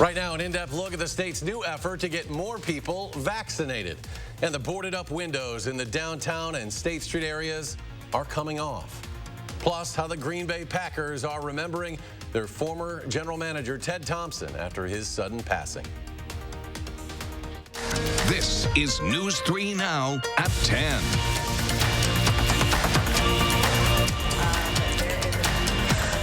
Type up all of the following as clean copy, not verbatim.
Right now, an in-depth look at the state's new effort to get more people vaccinated. And the boarded up windows in the downtown and State Street areas are coming off. Plus, how the Green Bay Packers are remembering their former general manager, Ted Thompson, after his sudden passing. This is News 3 Now at 10.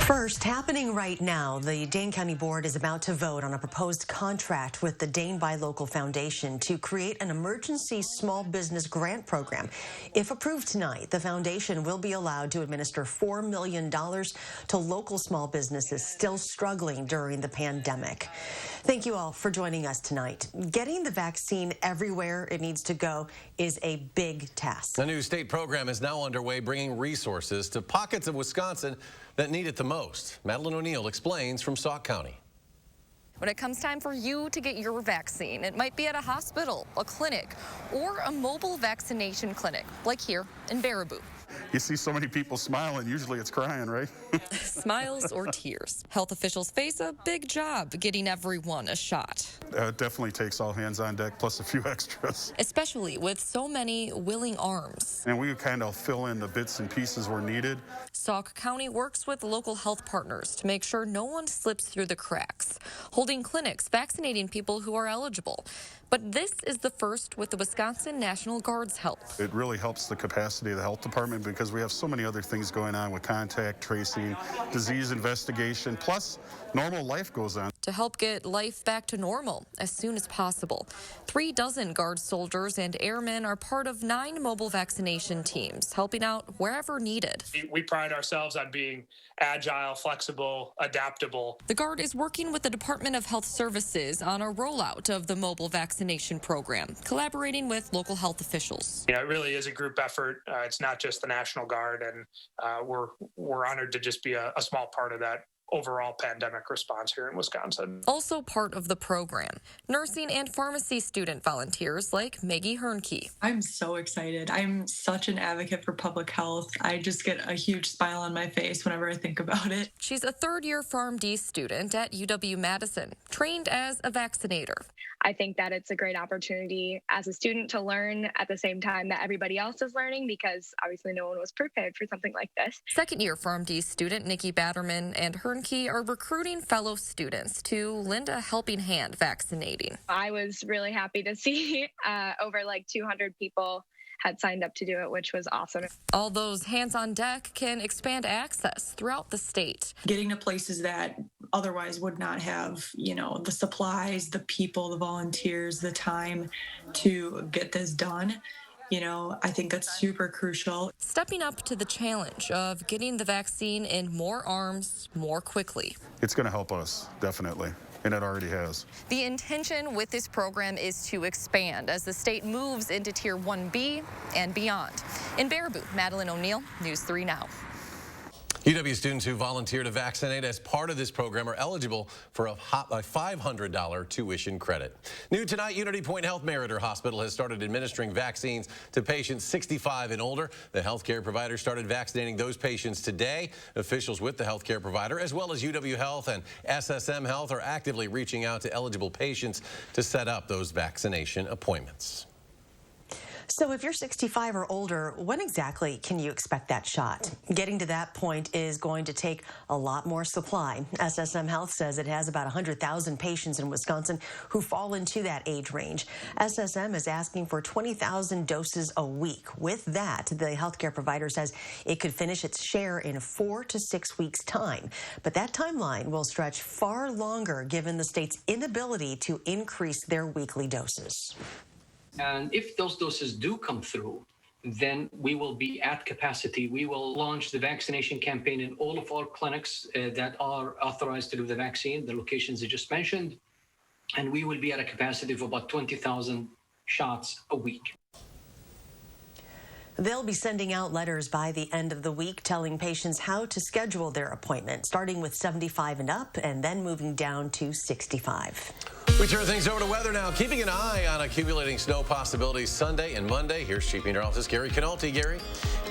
First, happening right now, the Dane County Board is about to vote on a proposed contract with the Dane Buy Local Foundation to create an emergency small business grant program. If approved tonight, the foundation will be allowed to administer $4 million to local small businesses still struggling during the pandemic. Thank you all for joining us tonight. Getting the vaccine everywhere it needs to go is a big task. A new state program is now underway, bringing resources to pockets of Wisconsin that need it the most. Madeline O'Neill explains from Sauk County. When it comes time for you to get your vaccine, it might be at a hospital, a clinic, or a mobile vaccination clinic, like here in Baraboo. You see so many people smiling, usually it's crying, right? Smiles or tears. Health officials face a big job getting everyone a shot. It definitely takes all hands on deck, plus a few extras. Especially with so many willing arms. And we kind of fill in the bits and pieces where needed. Sauk County works with local health partners to make sure no one slips through the cracks, holding clinics, vaccinating people who are eligible. But this is the first with the Wisconsin National Guard's help. It really helps the capacity of the health department because we have so many other things going on with contact tracing, disease investigation, plus normal life goes on. To help get life back to normal as soon as possible. 3 dozen Guard soldiers and airmen are part of 9 mobile vaccination teams, helping out wherever needed. We pride ourselves on being agile, flexible, adaptable. The Guard is working with the Department of Health Services on a rollout of the mobile vaccination program, collaborating with local health officials. You know, it really is a group effort. It's not just the National Guard, and we're honored to just be a small part of that overall pandemic response here in Wisconsin. Also part of the program, nursing and pharmacy student volunteers like Maggie Hernke. I'm so excited. I'm such an advocate for public health. I just get a huge smile on my face whenever I think about it. She's a third-year PharmD student at Uw-Madison, trained as a vaccinator. I think that it's a great opportunity as a student to learn at the same time that everybody else is learning, because obviously no one was prepared for something like this. Second-year PharmD student Nikki Batterman and Hernke are recruiting fellow students to lend a helping hand vaccinating. I was really happy to see over 200 people had signed up to do it, which was awesome. All those hands on deck can expand access throughout the state. Getting to places that otherwise would not have, the supplies, the people, the volunteers, the time to get this done. I think that's super crucial. Stepping up to the challenge of getting the vaccine in more arms more quickly. It's going to help us, definitely. And it already has. The intention with this program is to expand as the state moves into Tier 1B and beyond. In Baraboo, Madeline O'Neill, News 3 Now. UW students who volunteer to vaccinate as part of this program are eligible for a $500 tuition credit. New tonight, Unity Point Health Meriter Hospital has started administering vaccines to patients 65 and older. The healthcare provider started vaccinating those patients today. Officials with the healthcare provider, as well as UW Health and SSM Health, are actively reaching out to eligible patients to set up those vaccination appointments. So if you're 65 or older, when exactly can you expect that shot? Getting to that point is going to take a lot more supply. SSM Health says it has about 100,000 patients in Wisconsin who fall into that age range. SSM is asking for 20,000 doses a week. With that, the healthcare provider says it could finish its share in 4 to 6 weeks' time. But that timeline will stretch far longer given the state's inability to increase their weekly doses. And if those doses do come through, then we will be at capacity. We will launch the vaccination campaign in all of our clinics that are authorized to do the vaccine, the locations I just mentioned, and we will be at a capacity of about 20,000 shots a week. They'll be sending out letters by the end of the week telling patients how to schedule their appointment, starting with 75 and up and then moving down to 65. We turn things over to weather now. Keeping an eye on accumulating snow possibilities Sunday and Monday. Here's Chief Meteorologist Gary Canalti. Gary.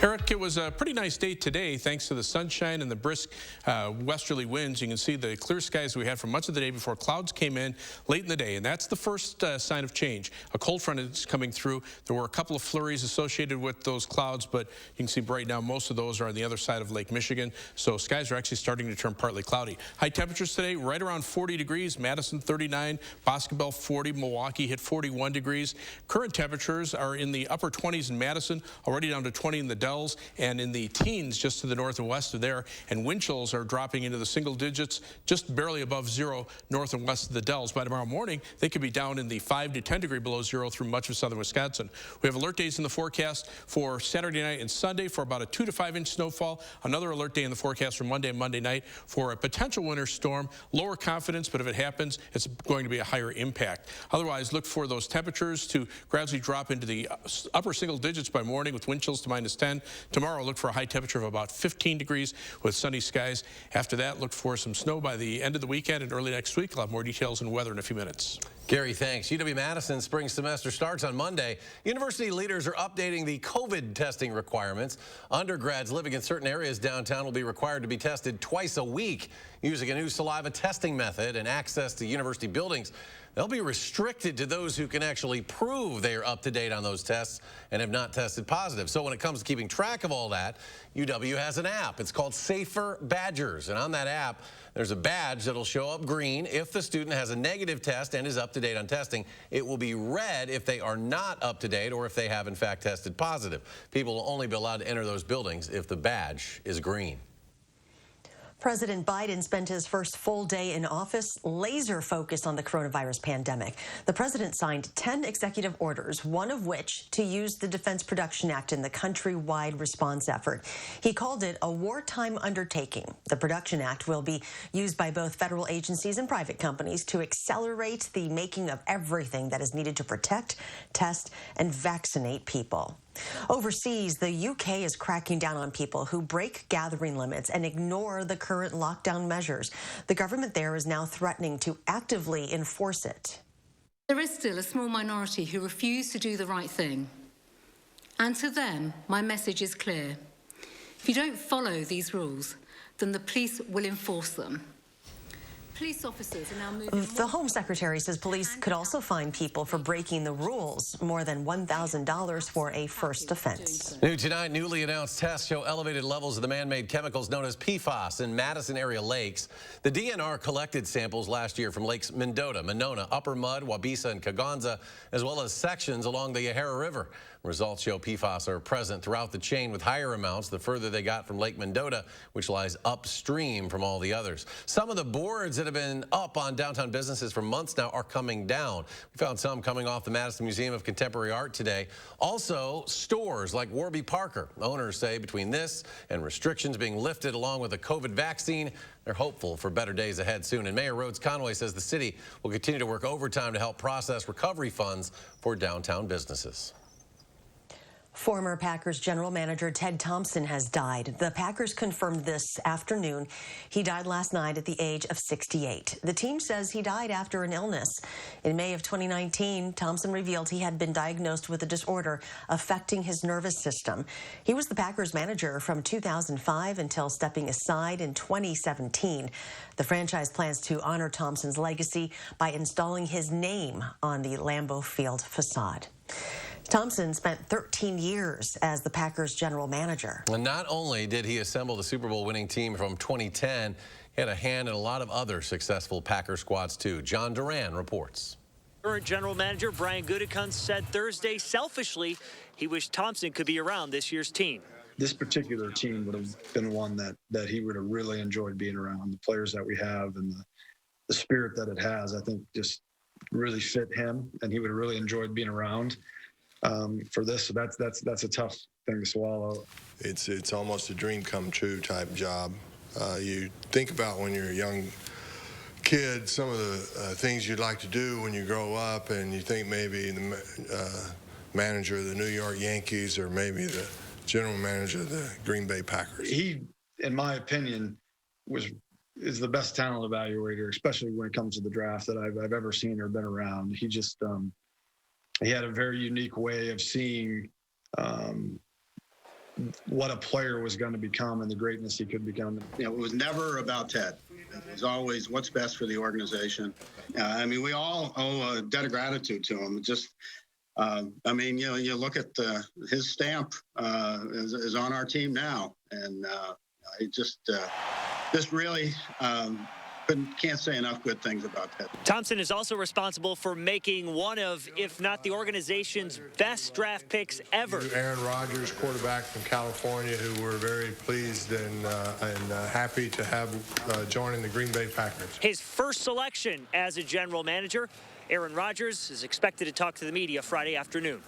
Eric, it was a pretty nice day today thanks to the sunshine and the brisk westerly winds. You can see the clear skies we had for much of the day before clouds came in late in the day, and that's the first sign of change. A cold front is coming through. There were a couple of flurries associated with those clouds, but you can see right now most of those are on the other side of Lake Michigan, so skies are actually starting to turn partly cloudy. High temperatures today right around 40 degrees, Madison 39, Boscobel 40, Milwaukee hit 41 degrees. Current temperatures are in the upper 20s in Madison, already down to 20 in the Dells, and in the teens just to the north and west of there. And wind chills are dropping into the single digits, just barely above zero north and west of the Dells. By tomorrow morning, they could be down in the 5 to 10 degree below zero through much of southern Wisconsin. We have alert days in the forecast for Saturday night and Sunday for about a 2 to 5 inch snowfall. Another alert day in the forecast for Monday and Monday night for a potential winter storm. Lower confidence, but if it happens, it's going to be a higher impact. Otherwise, look for those temperatures to gradually drop into the upper single digits by morning with wind chills to -10. Tomorrow, look for a high temperature of about 15 degrees with sunny skies. After that, look for some snow by the end of the weekend and early next week. I'll have more details on weather in a few minutes. Gary, thanks. UW-Madison spring semester starts on Monday. University leaders are updating the COVID testing requirements. Undergrads living in certain areas downtown will be required to be tested twice a week using a new saliva testing method, and access to university buildings. They'll be restricted to those who can actually prove they are up to date on those tests and have not tested positive. So when it comes to keeping track of all that, UW has an app. It's called Safer Badgers. And on that app, there's a badge that'll show up green if the student has a negative test and is up to date on testing. It will be red if they are not up to date or if they have in fact tested positive. People will only be allowed to enter those buildings if the badge is green. President Biden spent his first full day in office laser focused on the coronavirus pandemic. The president signed 10 executive orders, one of which to use the Defense Production Act in the countrywide response effort. He called it a wartime undertaking. The Production Act will be used by both federal agencies and private companies to accelerate the making of everything that is needed to protect, test, and vaccinate people. Overseas, the UK is cracking down on people who break gathering limits and ignore the current lockdown measures. The government there is now threatening to actively enforce it. There is still a small minority who refuse to do the right thing. And to them, my message is clear. If you don't follow these rules, then the police will enforce them. Police officers are now moving. The Home Secretary says police could also fine people for breaking the rules, more than $1,000 for a first offense. New tonight, newly announced tests show elevated levels of the man-made chemicals known as PFAS in Madison area lakes. The DNR collected samples last year from lakes Mendota, Monona, Upper Mud, Waubesa, and Kaganza, as well as sections along the Yahara River. Results show PFAS are present throughout the chain with higher amounts the further they got from Lake Mendota, which lies upstream from all the others. Some of the boards that have been up on downtown businesses for months now are coming down. We found some coming off the Madison Museum of Contemporary Art today. Also, stores like Warby Parker. Owners say between this and restrictions being lifted along with the COVID vaccine, they're hopeful for better days ahead soon. And Mayor Rhodes Conway says the city will continue to work overtime to help process recovery funds for downtown businesses. Former Packers general manager Ted Thompson has died. The Packers confirmed this afternoon. He died last night at the age of 68. The team says he died after an illness. In May of 2019, Thompson revealed he had been diagnosed with a disorder affecting his nervous system. He was the Packers manager from 2005 until stepping aside in 2017. The franchise plans to honor Thompson's legacy by installing his name on the Lambeau Field facade. Thompson spent 13 years as the Packers general manager. And not only did he assemble the Super Bowl winning team from 2010, he had a hand in a lot of other successful Packer squads too. John Duran reports. Current general manager Brian Gutekunst said Thursday selfishly he wished Thompson could be around this year's team. This particular team would have been one that he would have really enjoyed being around. The players that we have and the spirit that it has, I think, just really fit him, and he would have really enjoyed being around. For this, so that's a tough thing to swallow. It's almost a dream come true type job. You think about when you're a young kid, some of the things you'd like to do when you grow up, and you think maybe the manager of the New York Yankees or maybe the general manager of the Green Bay Packers. He, in my opinion, was is the best talent evaluator, especially when it comes to the draft that I've ever seen or been around. He just he had a very unique way of seeing what a player was going to become and the greatness he could become. It was never about Ted. It was always what's best for the organization. I mean, we all owe a debt of gratitude to him. Just, I mean, you look at his stamp is on our team now, and it just really can't say enough good things about Ted. Thompson is also responsible for making one of, if not the organization's best draft picks ever. Aaron Rodgers, quarterback from California, who we're very pleased and happy to have joining the Green Bay Packers. His first selection as a general manager. Aaron Rodgers is expected to talk to the media Friday afternoon.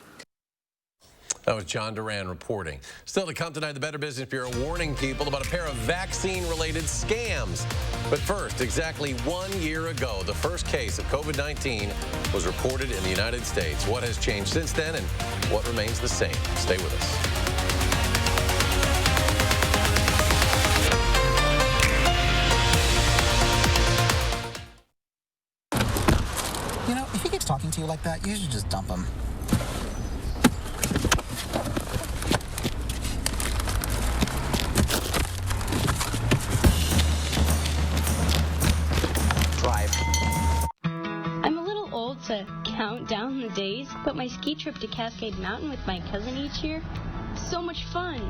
That was John Duran reporting. Still to come tonight, the Better Business Bureau warning people about a pair of vaccine-related scams. But first, exactly 1 year ago, the first case of COVID-19 was reported in the United States. What has changed since then and what remains the same? Stay with us. You know, if he keeps talking to you like that, you should just dump him. To count down the days, but my ski trip to Cascade Mountain with my cousin each year, so much fun.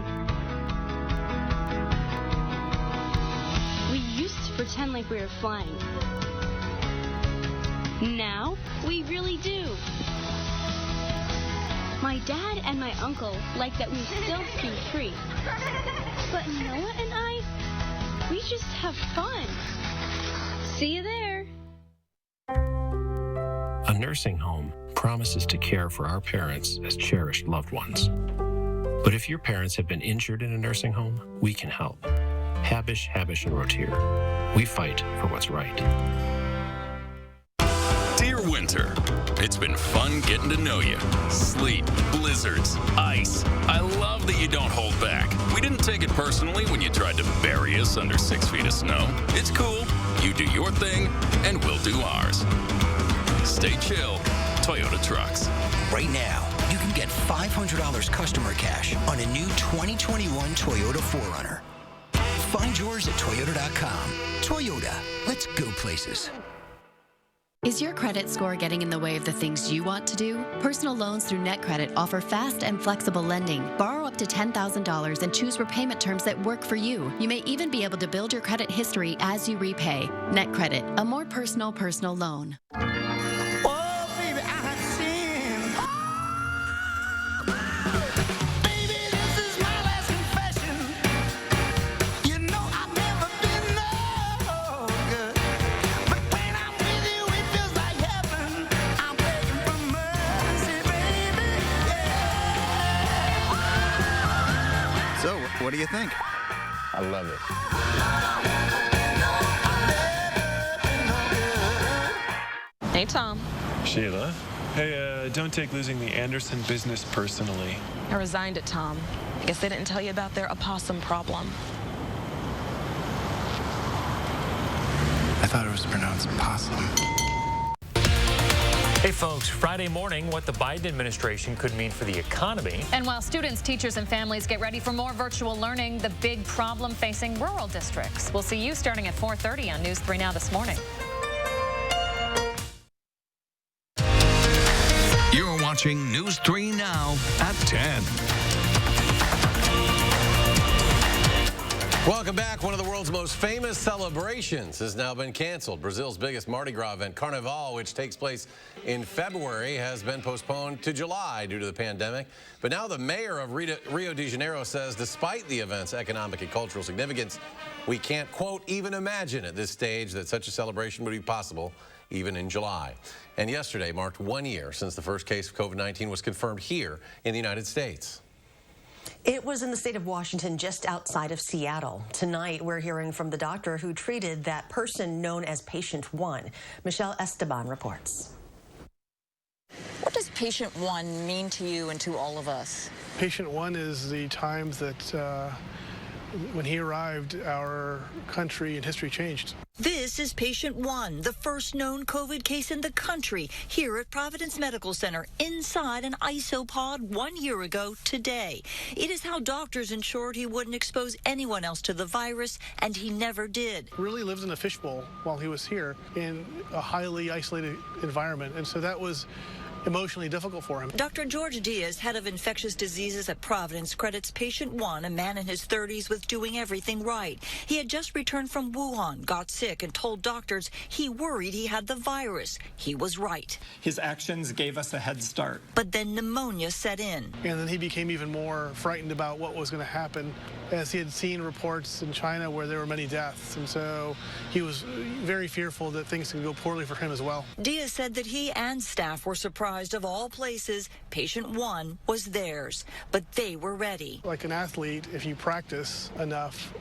We used to pretend like we were flying. Now, we really do. My dad and my uncle like that we still ski free. But Noah and I, we just have fun. See you there. A nursing home promises to care for our parents as cherished loved ones. But if your parents have been injured in a nursing home, we can help. Habish, Habish, and Rotier. We fight for what's right. Dear Winter, it's been fun getting to know you. Sleet, blizzards, ice. I love that you don't hold back. We didn't take it personally when you tried to bury us under 6 feet of snow. It's cool. You do your thing, and we'll do ours. Stay chill, Toyota trucks. Right now, you can get $500 customer cash on a new 2021 Toyota 4Runner. Find yours at Toyota.com. Toyota, let's go places. Is your credit score getting in the way of the things you want to do? Personal loans through NetCredit offer fast and flexible lending. Borrow up to $10,000 and choose repayment terms that work for you. You may even be able to build your credit history as you repay. NetCredit, a more personal loan. What do you think? I love it. Hey, Tom. Sheila. Hey, don't take losing the Anderson business personally. I resigned it, Tom. I guess they didn't tell you about their opossum problem. I thought it was pronounced possum. Hey folks, Friday morning, what the Biden administration could mean for the economy. And while students, teachers, and families get ready for more virtual learning, the big problem facing rural districts. We'll see you starting at 4:30 on News 3 Now this morning. You're watching News 3 Now at 10. Welcome back. One of the world's most famous celebrations has now been canceled. Brazil's biggest Mardi Gras event, Carnevale, which takes place in February, has been postponed to July due to the pandemic. But now the mayor of Rio de Janeiro says despite the event's economic and cultural significance, we can't, quote, even imagine at this stage that such a celebration would be possible even in July. And yesterday marked 1 year since the first case of COVID-19 was confirmed here in the United States. It was in the state of Washington, just outside of Seattle. Tonight, we're hearing from the doctor who treated that person known as Patient 1. Michelle Esteban reports. What does Patient 1 mean to you and to all of us? Patient 1 is the times that when he arrived, our country and history changed. This is patient 1, the first known COVID case in the country, here at Providence Medical Center, inside an isopod 1 year ago today. It is how doctors ensured he wouldn't expose anyone else to the virus, and he never did. Really lived in a fishbowl while he was here in a highly isolated environment, and so that was emotionally difficult for him. Dr. George Diaz, head of infectious diseases at Providence, credits patient 1, a man in his 30s, with doing everything right. He had just returned from Wuhan, got sick, and told doctors he worried he had the virus. He was right. His actions gave us a head start. But then pneumonia set in. And then he became even more frightened about what was going to happen, as he had seen reports in China where there were many deaths. And so he was very fearful that things could go poorly for him as well. Diaz said that he and staff were surprised, of all places, patient 1 was theirs, but they were ready. Like an athlete, if you practice enough,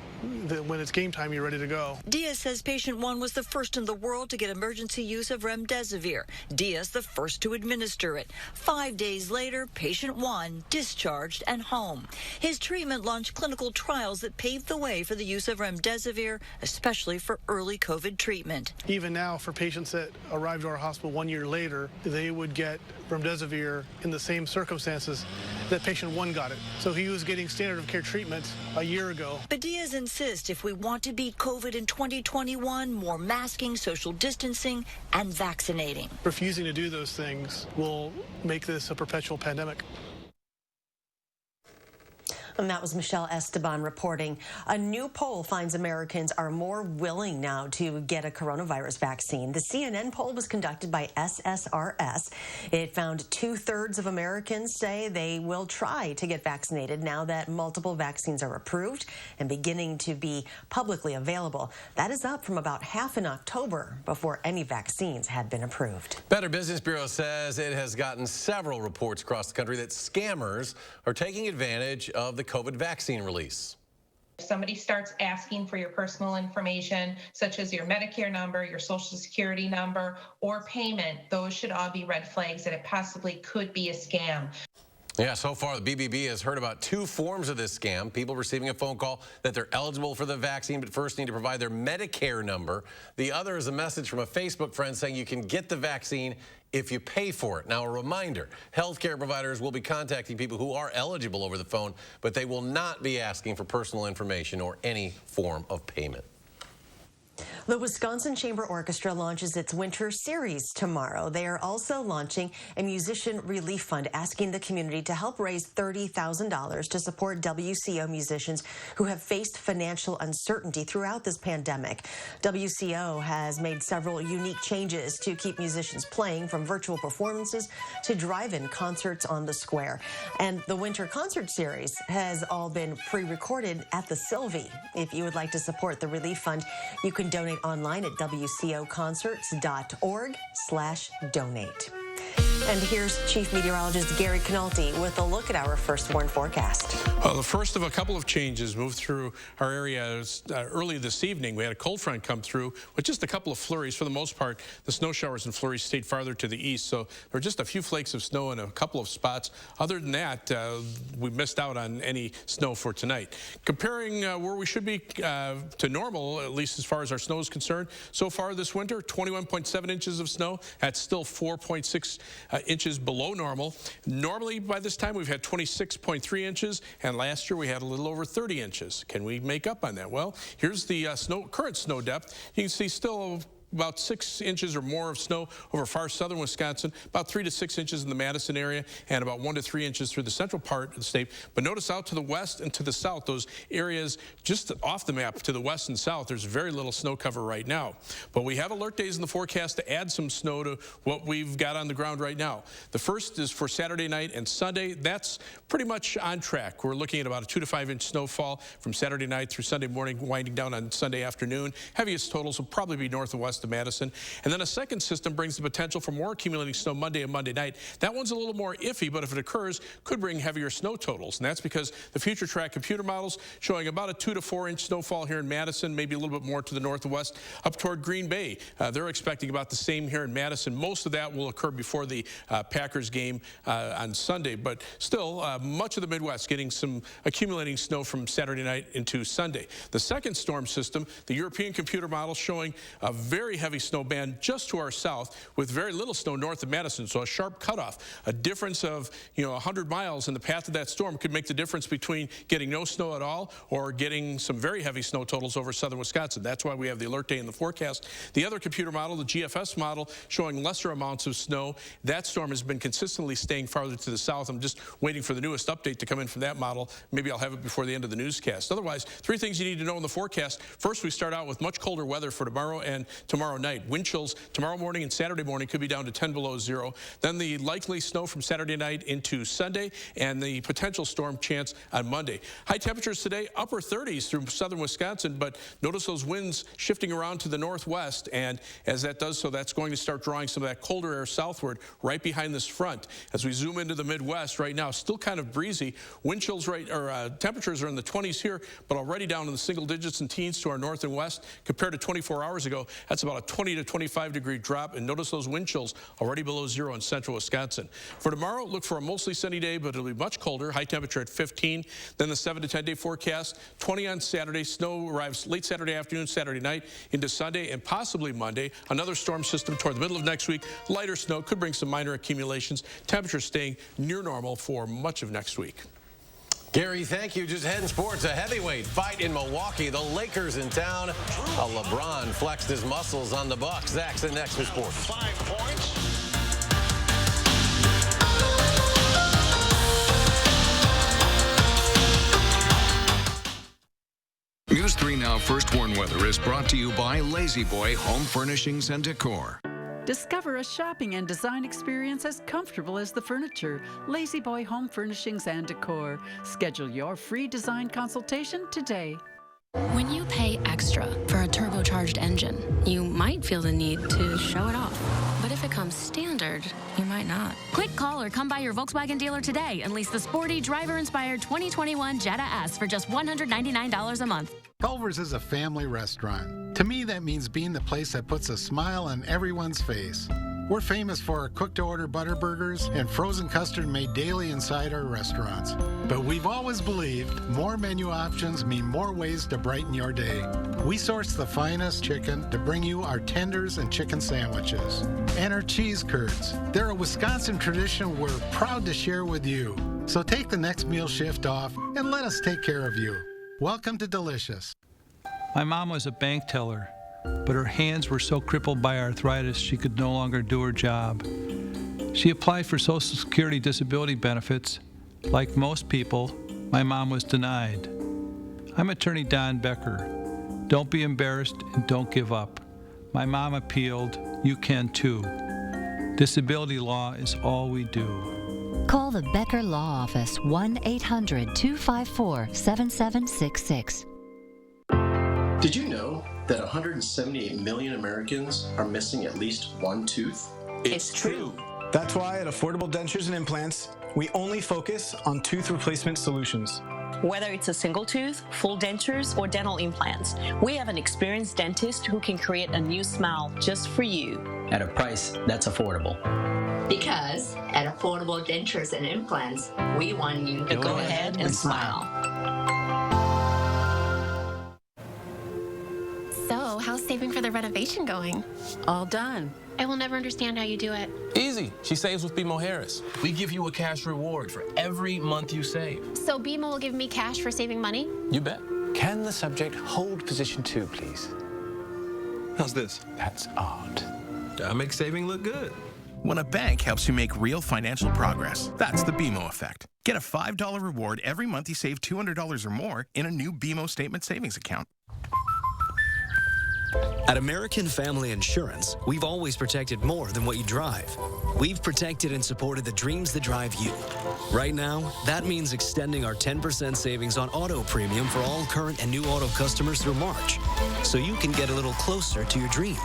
that when it's game time, you're ready to go. Diaz says patient 1 was the first in the world to get emergency use of remdesivir. Diaz the first to administer it. 5 days later, patient 1 discharged and home. His treatment launched clinical trials that paved the way for the use of remdesivir, especially for early COVID treatment. Even now, for patients that arrived to our hospital 1 year later, they would get remdesivir in the same circumstances that patient 1 got it. So he was getting standard of care treatment a year ago. But Diaz insists if we want to beat COVID in 2021, more masking, social distancing, and vaccinating. Refusing to do those things will make this a perpetual pandemic. And that was Michelle Esteban reporting. A new poll finds Americans are more willing now to get a coronavirus vaccine. The CNN poll was conducted by SSRS. It found 2/3 of Americans say they will try to get vaccinated now that multiple vaccines are approved and beginning to be publicly available. That is up from about half in October, before any vaccines had been approved. Better Business Bureau says it has gotten several reports across the country that scammers are taking advantage of the COVID vaccine release. If somebody starts asking for your personal information, such as your Medicare number, your Social Security number, or payment, those should all be red flags that it possibly could be a scam. Yeah, so far the BBB has heard about 2 forms of this scam. People receiving a phone call that they're eligible for the vaccine, but first need to provide their Medicare number. The other is a message from a Facebook friend saying you can get the vaccine if you pay for it. Now, a reminder, healthcare providers will be contacting people who are eligible over the phone, but they will not be asking for personal information or any form of payment. The Wisconsin Chamber Orchestra launches its winter series tomorrow. They are also launching a musician relief fund, asking the community to help raise $30,000 to support WCO musicians who have faced financial uncertainty throughout this pandemic. WCO has made several unique changes to keep musicians playing, from virtual performances to drive-in concerts on the square. And the winter concert series has all been pre-recorded at the Sylvie. If you would like to support the relief fund, you can donate online at wcoconcerts.org/donate. And here's Chief Meteorologist Gary Canalti with a look at our first warn forecast. The first of a couple of changes moved through our area early this evening. We had a cold front come through with just a couple of flurries. For the most part, the snow showers and flurries stayed farther to the east, so there were just a few flakes of snow in a couple of spots. Other than that, we missed out on any snow for tonight. Comparing where we should be to normal, at least as far as our snow is concerned, so far this winter, 21.7 inches of snow. That's still 4.6 inches below normal. Normally, by this time, we've had 26.3 inches, and last year we had a little over 30 inches. Can we make up on that? Well, here's the current snow depth. You can see still about 6 inches or more of snow over far southern Wisconsin, about 3 to 6 inches in the Madison area, and about 1 to 3 inches through the central part of the state. But notice out to the west and to the south, those areas just off the map to the west and south, there's very little snow cover right now. But we have alert days in the forecast to add some snow to what we've got on the ground right now. The first is for Saturday night and Sunday. That's pretty much on track. We're looking at about a 2 to 5 inch snowfall from Saturday night through Sunday morning, winding down on Sunday afternoon. Heaviest totals will probably be north and west west of Madison. And then a second system brings the potential for more accumulating snow Monday and Monday night. That one's a little more iffy, but if it occurs, could bring heavier snow totals. And that's because the future track computer models showing about a 2 to 4 inch snowfall here in Madison, maybe a little bit more to the north and west up toward Green Bay. They're expecting about the same here in Madison. Most of that will occur before the Packers game on Sunday, but still much of the Midwest getting some accumulating snow from Saturday night into Sunday. The second storm system, the European computer model showing a very heavy snow band just to our south with very little snow north of Madison, so a sharp cutoff. A difference of 100 miles in the path of that storm could make the difference between getting no snow at all or getting some very heavy snow totals over southern Wisconsin. That's why we have the alert day in the forecast. The other computer model, the GFS model, showing lesser amounts of snow. That storm has been consistently staying farther to the south. I'm just waiting for the newest update to come in from that model. Maybe I'll have it before the end of the newscast. Otherwise, 3 things you need to know in the forecast. First, we start out with much colder weather for tomorrow and tomorrow night. Wind chills tomorrow morning and Saturday morning could be down to 10 below zero. Then the likely snow from Saturday night into Sunday and the potential storm chance on Monday. High temperatures today, upper 30s through southern Wisconsin, but notice those winds shifting around to the northwest, and as that does so, that's going to start drawing some of that colder air southward right behind this front. As we zoom into the Midwest right now, still kind of breezy. Wind chills temperatures are in the 20s here, but already down in the single digits and teens to our north and west. Compared to 24 hours ago, that's about a 20 to 25 degree drop, and notice those wind chills already below zero in central Wisconsin. For tomorrow, look for a mostly sunny day, but it'll be much colder. High temperature at 15. Then the 7 to 10 day forecast, 20 on Saturday. Snow arrives late Saturday afternoon, Saturday night into Sunday, and possibly Monday. Another storm system toward the middle of next week. Lighter snow could bring some minor accumulations. Temperatures staying near normal for much of next week. Gary, thank you. Just heading sports, a heavyweight fight in Milwaukee. The Lakers in town. LeBron flexed his muscles on the Bucks. Zach's the next with sports. 5 points. News 3 Now First Warn Weather is brought to you by Lazy Boy Home Furnishings and Decor. Discover a shopping and design experience as comfortable as the furniture. Lazy Boy Home Furnishings and Decor. Schedule your free design consultation today. When you pay extra for a turbocharged engine, you might feel the need to show it off. But if it comes standard, you might not. Click, call, or come by your Volkswagen dealer today and lease the sporty, driver-inspired 2021 Jetta S for just $199 a month. Culver's is a family restaurant. To me, that means being the place that puts a smile on everyone's face. We're famous for our cooked-to-order butter burgers and frozen custard made daily inside our restaurants. But we've always believed more menu options mean more ways to brighten your day. We source the finest chicken to bring you our tenders and chicken sandwiches. And our cheese curds. They're a Wisconsin tradition we're proud to share with you. So take the next meal shift off and let us take care of you. Welcome to Delicious. My mom was a bank teller, but her hands were so crippled by arthritis she could no longer do her job. She applied for Social Security disability benefits. Like most people, my mom was denied. I'm attorney Don Becker. Don't be embarrassed and don't give up. My mom appealed. You can too. Disability law is all we do. Call the Becker Law Office, 1-800-254-7766. Did you know that 178 million Americans are missing at least one tooth? It's true. That's why at Affordable Dentures and Implants, we only focus on tooth replacement solutions. Whether it's a single tooth, full dentures, or dental implants, we have an experienced dentist who can create a new smile just for you. At a price that's affordable. Because at Affordable Dentures and Implants, we want you to go ahead and smile. So, how's saving for the renovation going? All done. I will never understand how you do it. Easy. She saves with BMO Harris. We give you a cash reward for every month you save. So BMO will give me cash for saving money? You bet. Can the subject hold position 2, please? How's this? That's art. That makes saving look good. When a bank helps you make real financial progress, that's the BMO effect. Get a $5 reward every month you save $200 or more in a new BMO Statement Savings account. At American Family Insurance, we've always protected more than what you drive. We've protected and supported the dreams that drive you. Right now, that means extending our 10% savings on auto premium for all current and new auto customers through March, so you can get a little closer to your dream.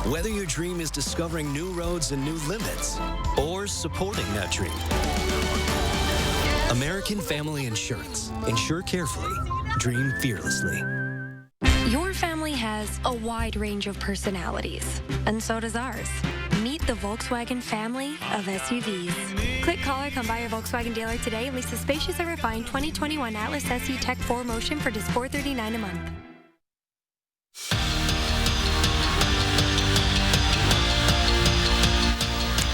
Whether your dream is discovering new roads and new limits, or supporting that dream. American Family Insurance. Insure carefully. Dream fearlessly. Your family has a wide range of personalities, and so does ours. Meet the Volkswagen family of SUVs. Click, call, or come by your Volkswagen dealer today and lease the spacious and refined 2021 Atlas SE Tech 4 Motion for just $439 a month.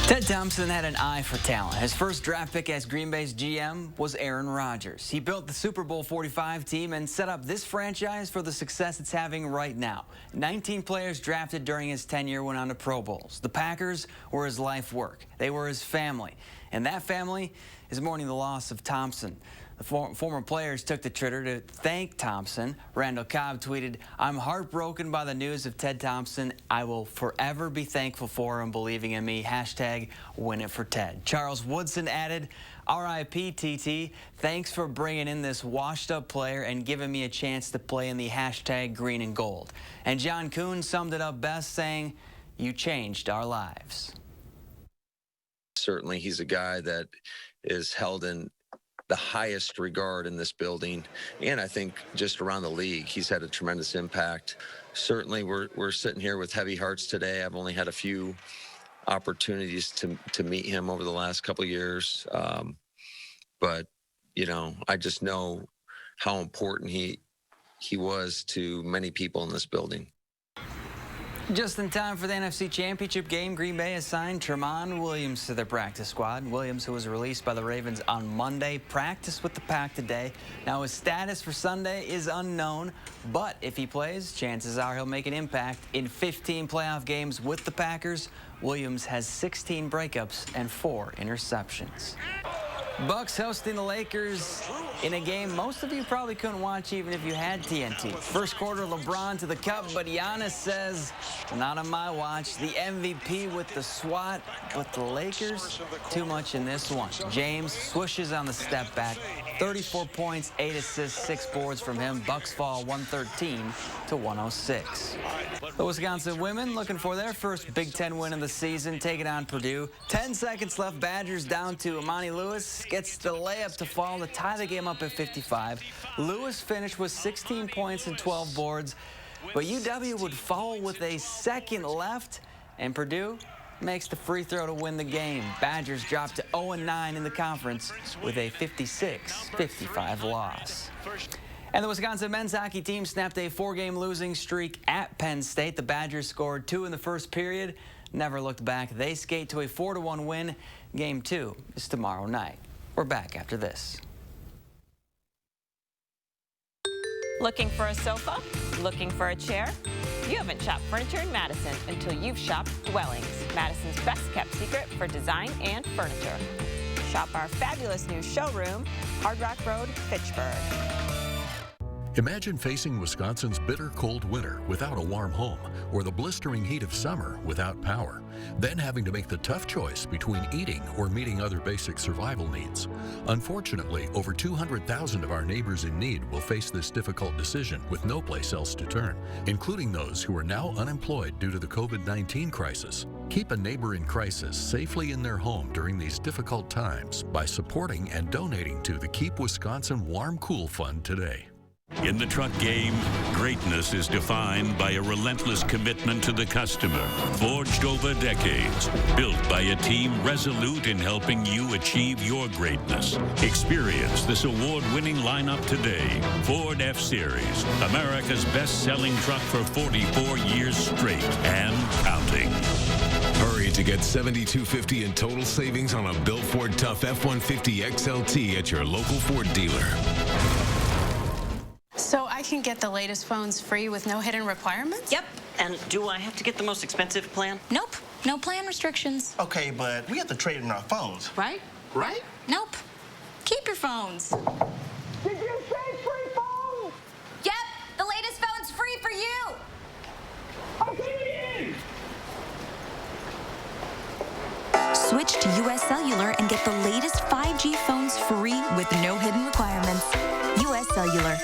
Ted Thompson had an eye for talent. His first draft pick as Green Bay's GM was Aaron Rodgers. He built the Super Bowl 45 team and set up this franchise for the success it's having right now. 19 players drafted during his tenure went on to Pro Bowls. The Packers were his life work. They were his family. And that family is mourning the loss of Thompson. The former players took to Twitter to thank Thompson. Randall Cobb tweeted, "I'm heartbroken by the news of Ted Thompson. I will forever be thankful for him believing in me. Hashtag win it for Ted." Charles Woodson added, "RIP TT, thanks for bringing in this washed up player and giving me a chance to play in the hashtag green and gold." And John Kuhn summed it up best saying, "You changed our lives." Certainly he's a guy that is held in the highest regard in this building, and I think just around the league. He's had a tremendous impact. Certainly we're sitting here with heavy hearts today. I've only had a few opportunities to meet him over the last couple of years, but you know, I just know how important he was to many people in this building. Just in time for the NFC Championship game, Green Bay assigned Tramon Williams to their practice squad. Williams, who was released by the Ravens on Monday, practiced with the Pack today. Now, his status for Sunday is unknown, but if he plays, chances are he'll make an impact. In 15 playoff games with the Packers, Williams has 16 breakups and 4 interceptions. Bucks hosting the Lakers in a game most of you probably couldn't watch even if you had TNT. First quarter, LeBron to the cup, but Giannis says, "Not on my watch." The MVP with the swat, but the Lakers, too much in this one. James swishes on the step back. 34 points, 8 assists, 6 boards from him. Bucks fall 113 to 106. The Wisconsin women looking for their first Big Ten win of the season, taking on Purdue. 10 seconds left. Badgers down to Imani Lewis. Gets the layup to fall to tie the game up at 55. Lewis finished with 16 points and 12 boards, but UW would fall with a second left, and Purdue makes the free throw to win the game. Badgers drop to 0-9 in the conference with a 56-55 loss. And the Wisconsin men's hockey team snapped a 4-game losing streak at Penn State. The Badgers scored 2 in the first period, never looked back. They skate to a 4-1 win. Game 2 is tomorrow night. We're back after this. Looking for a sofa? Looking for a chair? You haven't shopped furniture in Madison until you've shopped Dwellings, Madison's best kept secret for design and furniture. Shop our fabulous new showroom, Hard Rock Road, Fitchburg. Imagine facing Wisconsin's bitter cold winter without a warm home, or the blistering heat of summer without power, then having to make the tough choice between eating or meeting other basic survival needs. Unfortunately, over 200,000 of our neighbors in need will face this difficult decision with no place else to turn, including those who are now unemployed due to the COVID-19 crisis. Keep a neighbor in crisis safely in their home during these difficult times by supporting and donating to the Keep Wisconsin Warm Cool Fund today. In the truck game, greatness is defined by a relentless commitment to the customer, forged over decades, built by a team resolute in helping you achieve your greatness. Experience this award-winning lineup today. Ford F-Series, America's best-selling truck for 44 years straight and counting. Hurry to get $7,250 in total savings on a Built Ford Tough F-150 XLT at your local Ford dealer. So I can get the latest phones free with no hidden requirements? Yep. And do I have to get the most expensive plan? Nope. No plan restrictions. Okay, but we have to trade in our phones. Right? Right? Nope. Keep your phones. Did you say free phones? Yep. The latest phone's free for you. Okay. Switch to U.S. Cellular and get the latest 5G phones free with no hidden requirements. U.S. Cellular.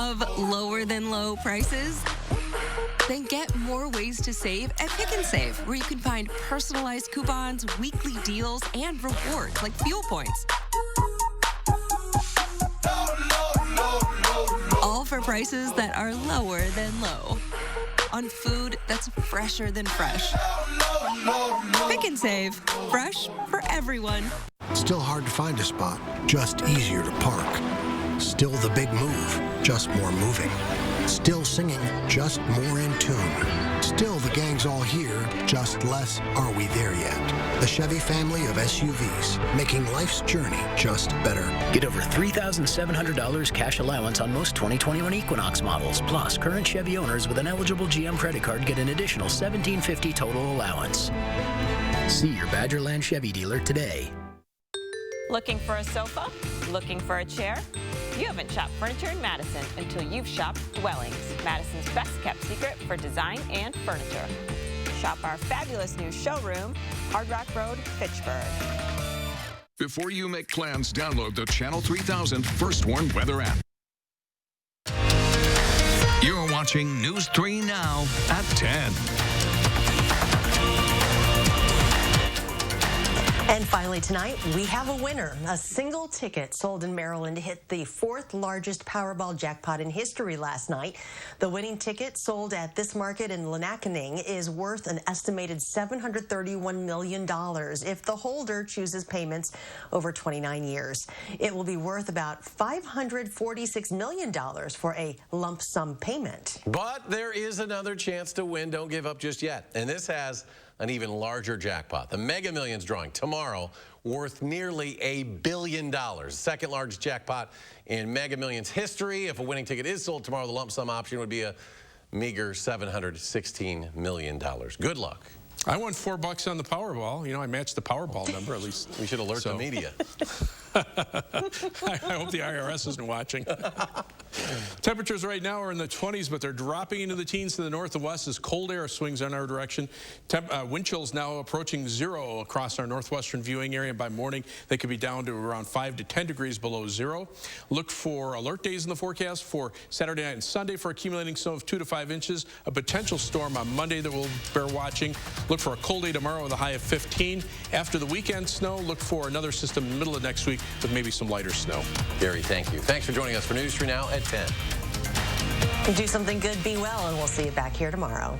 Love lower than low prices? Then get more ways to save at Pick and Save, where you can find personalized coupons, weekly deals, and rewards like fuel points. All for prices that are lower than low. On food that's fresher than fresh. Pick and Save. Fresh for everyone. Still hard to find a spot, just easier to park. Still the big move, just more moving. Still singing, just more in tune. Still the gang's all here, just less are we there yet. The Chevy family of SUVs, making life's journey just better. Get over $3,700 cash allowance on most 2021 Equinox models. Plus, current Chevy owners with an eligible GM credit card get an additional $1,750 total allowance. See your Badgerland Chevy dealer today. Looking for a sofa? Looking for a chair? You haven't shopped furniture in Madison until you've shopped Dwellings, Madison's best-kept secret for design and furniture. Shop our fabulous new showroom, Hard Rock Road, Fitchburg. Before you make plans, download the Channel 3000 First Warn Weather app. You're watching News 3 Now at 10. And finally tonight, we have a winner. A single ticket sold in Maryland hit the 4th largest Powerball jackpot in history last night. The winning ticket sold at this market in Lanakaning is worth an estimated $731 million if the holder chooses payments over 29 years. It will be worth about $546 million for a lump sum payment. But there is another chance to win. Don't give up just yet. And this has an even larger jackpot. The Mega Millions drawing tomorrow, worth nearly $1 billion. Second largest jackpot in Mega Millions history. If a winning ticket is sold tomorrow, the lump sum option would be a meager $716 million. Good luck. I won $4 on the Powerball. You know, I matched the Powerball number at least. We should alert the media. I hope the IRS isn't watching. Temperatures right now are in the 20s, but they're dropping into the teens to the north and west as cold air swings in our direction. Wind chills now approaching 0 across our northwestern viewing area. By morning, they could be down to around 5 to 10 degrees below 0. Look for alert days in the forecast for Saturday night and Sunday for accumulating snow of 2 to 5 inches. A potential storm on Monday that we'll bear watching. Look for a cold day tomorrow with a high of 15. After the weekend snow, look for another system in the middle of next week with maybe some lighter snow. Gary, thank you. Thanks for joining us for News 3 Now at 10. Do something good, be well, and we'll see you back here tomorrow.